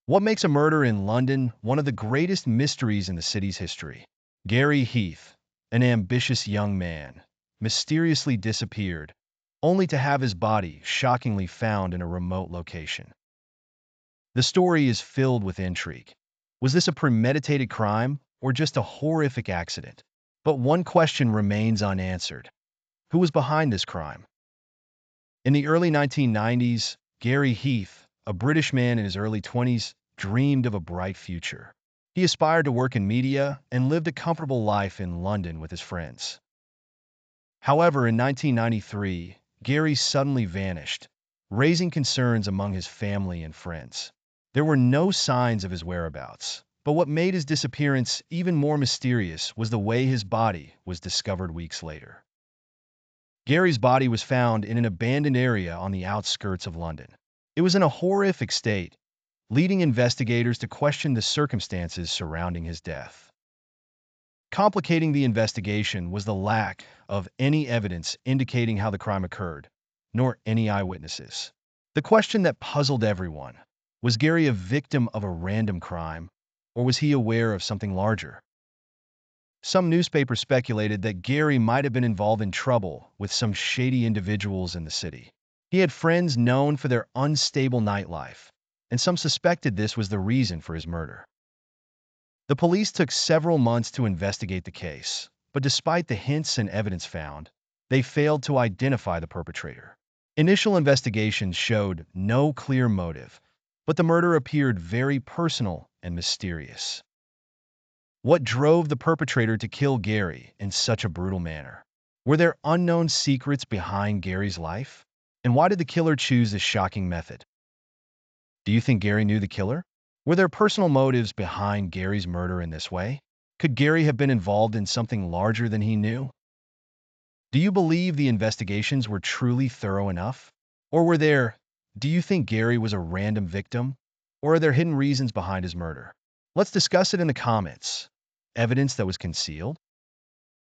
What makes a murder in London one of the greatest mysteries in the city's history? Gary Heath, an ambitious young man, mysteriously disappeared, only to have his body shockingly found in a remote location. The story is filled with intrigue. Was this a premeditated crime or just a horrific accident? But one question remains unanswered. Who was behind this crime? In the early 1990s, Gary Heath, a British man in his early 20s, dreamed of a bright future. He aspired to work in media and lived a comfortable life in London with his friends. However, in 1993, Gary suddenly vanished, raising concerns among his family and friends. There were no signs of his whereabouts, but what made his disappearance even more mysterious was the way his body was discovered weeks later. Gary's body was found in an abandoned area on the outskirts of London. It was in a horrific state, leading investigators to question the circumstances surrounding his death. Complicating the investigation was the lack of any evidence indicating how the crime occurred, nor any eyewitnesses. The question that puzzled everyone: was Gary a victim of a random crime, or was he aware of something larger? Some newspapers speculated that Gary might have been involved in trouble with some shady individuals in the city. He had friends known for their unstable nightlife, and some suspected this was the reason for his murder. The police took several months to investigate the case, but despite the hints and evidence found, they failed to identify the perpetrator. Initial investigations showed no clear motive, but the murder appeared very personal and mysterious. What drove the perpetrator to kill Gary in such a brutal manner? Were there unknown secrets behind Gary's life? And why did the killer choose this shocking method? Do you think Gary knew the killer? Were there personal motives behind Gary's murder in this way? Could Gary have been involved in something larger than he knew? Do you believe the investigations were truly thorough enough? Do you think Gary was a random victim? Or are there hidden reasons behind his murder? Let's discuss it in the comments. Evidence that was concealed?